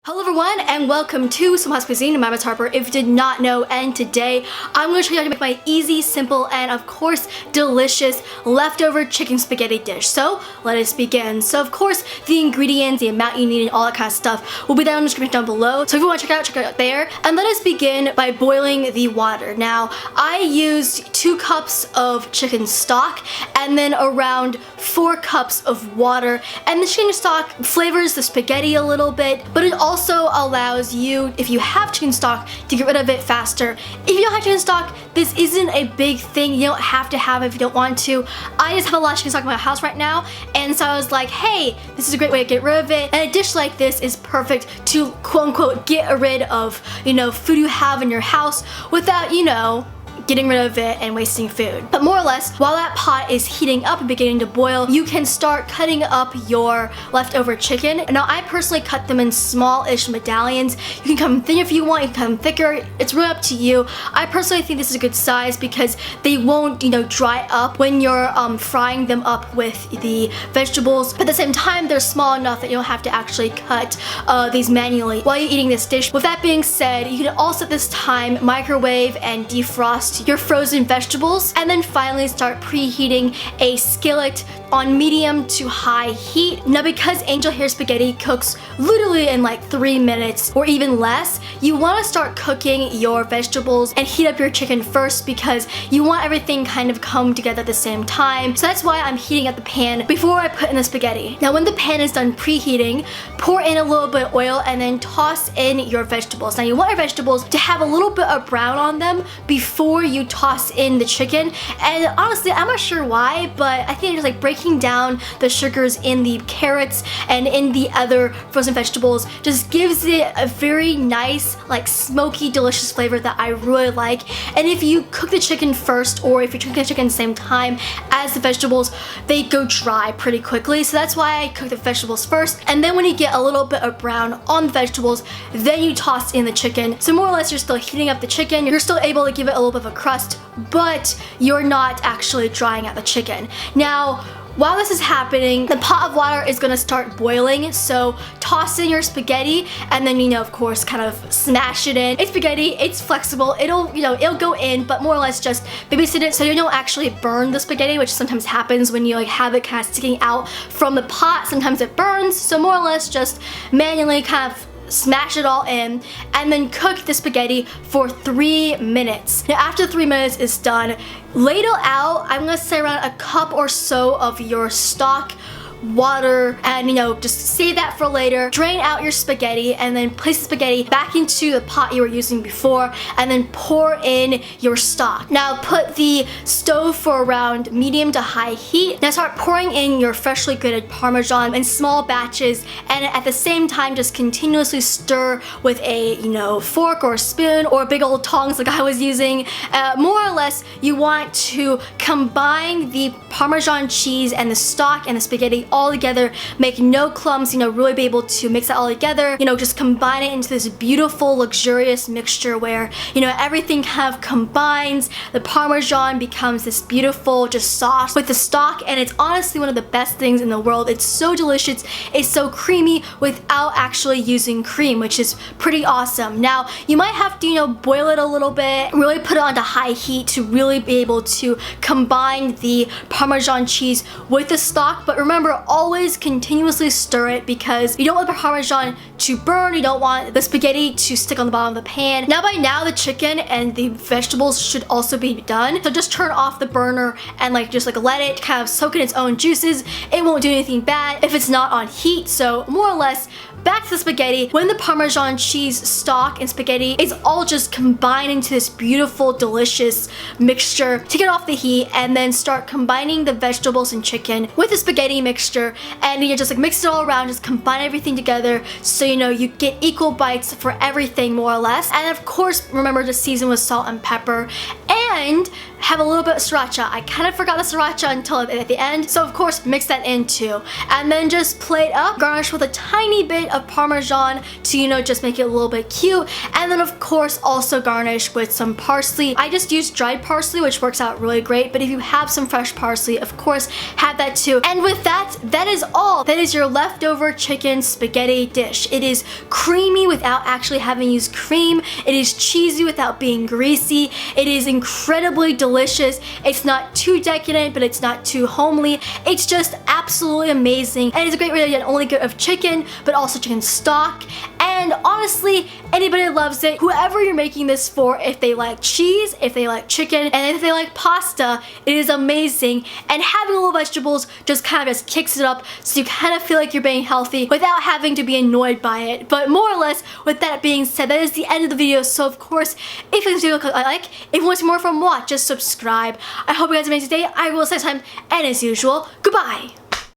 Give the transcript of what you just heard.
Hello everyone and welcome to Some House Cuisine. My name is Harper if you did not know, and today I'm going to show you how to make my easy, simple, and of course delicious leftover chicken spaghetti dish. So let us begin. So of course the ingredients, the amount you need, and all that kind of stuff will be down in the description down below. So if you want to check it out there. And let us begin by boiling the water. Now I used 2 cups of chicken stock and then around 4 cups of water. And the chicken stock flavors the spaghetti a little bit, but it also allows you, if you have chicken stock, to get rid of it faster. If you don't have chicken stock, this isn't a big thing. You don't have to have it if you don't want to. I just have a lot of chicken stock in my house right now, and so I was like, hey, this is a great way to get rid of it. And a dish like this is perfect to quote unquote get rid of, food you have in your house without, getting rid of it and wasting food. But more or less, while that pot is heating up and beginning to boil, you can start cutting up your leftover chicken. Now I personally cut them in small-ish medallions. You can cut them thin if you want, you can cut them thicker. It's really up to you. I personally think this is a good size because they won't, dry up when you're frying them up with the vegetables. But at the same time, they're small enough that you don't have to actually cut these manually while you're eating this dish. With that being said, you can also at this time microwave and defrost your frozen vegetables, and then finally start preheating a skillet on medium to high heat. Now because angel hair spaghetti cooks literally in like 3 minutes or even less, you want to start cooking your vegetables and heat up your chicken first because you want everything kind of come together at the same time. So that's why I'm heating up the pan before I put in the spaghetti. Now when the pan is done preheating, pour in a little bit of oil and then toss in your vegetables. Now you want your vegetables to have a little bit of brown on them before you toss in the chicken. And honestly, I'm not sure why, but I think just like breaking down the sugars in the carrots and in the other frozen vegetables just gives it a very nice, like smoky, delicious flavor that I really like. And if you cook the chicken first, or if you're cooking the chicken at the same time as the vegetables, they go dry pretty quickly. So that's why I cook the vegetables first, and then when you get a little bit of brown on the vegetables, then you toss in the chicken. So more or less you're still heating up the chicken, you're still able to give it a little bit of a crust, but you're not actually drying out the chicken. Now while this is happening, the pot of water is gonna start boiling, so toss in your spaghetti and then, of course, kind of smash it in. It's spaghetti, it's flexible, it'll go in, but more or less just babysit it so you don't actually burn the spaghetti, which sometimes happens when you have it kind of sticking out from the pot. Sometimes it burns, so more or less just manually kind of smash it all in and then cook the spaghetti for 3 minutes. Now after 3 minutes is done, ladle out, I'm gonna say around a cup or so of your stock, water, and just save that for later. Drain out your spaghetti and then place the spaghetti back into the pot you were using before and then pour in your stock. Now put the stove for around medium to high heat. Now start pouring in your freshly grated parmesan in small batches, and at the same time just continuously stir with a fork or a spoon or big old tongs like I was using. More or less you want to combine the parmesan cheese and the stock and the spaghetti all together, make no clumps, really be able to mix it all together, just combine it into this beautiful, luxurious mixture where, everything kind of combines. The parmesan becomes this beautiful just sauce with the stock, and it's honestly one of the best things in the world. It's so delicious, it's so creamy without actually using cream, which is pretty awesome. Now, you might have to, boil it a little bit, really put it onto high heat to really be able to combine the parmesan cheese with the stock, but remember, always continuously stir it because you don't want the parmesan to burn, you don't want the spaghetti to stick on the bottom of the pan. Now by now the chicken and the vegetables should also be done, so just turn off the burner and just let it kind of soak in its own juices. It won't do anything bad if it's not on heat. So more or less back to the spaghetti. When the parmesan cheese, stock, and spaghetti is all just combined into this beautiful, delicious mixture, take it off the heat and then start combining the vegetables and chicken with the spaghetti mixture, and just mix it all around, just combine everything together so you get equal bites for everything more or less. And of course, remember to season with salt and pepper, and have a little bit of sriracha. I kind of forgot the sriracha until at the end, so of course mix that in too. And then just plate up, garnish with a tiny bit of parmesan to, you know, just make it a little bit cute. And then of course also garnish with some parsley. I just use dried parsley, which works out really great, but if you have some fresh parsley, of course, have that too. And with that, that is all. That is your leftover chicken spaghetti dish. It is creamy without actually having used cream. It is cheesy without being greasy. It is incredibly delicious. It's not too decadent, but it's not too homely. It's just absolutely amazing. And it's a great way to get only good of chicken, but also chicken stock. And honestly, anybody loves it. Whoever you're making this for, if they like cheese, if they like chicken, and if they like pasta, it is amazing. And having little vegetables just kind of just kicks it up, so you kind of feel like you're being healthy without having to be annoyed by it. But more or less, with that being said, that is the end of the video. So of course, if you video like, if you want to see more from what, just subscribe. I hope you guys have an amazing day. I will see you next time, and as usual, goodbye.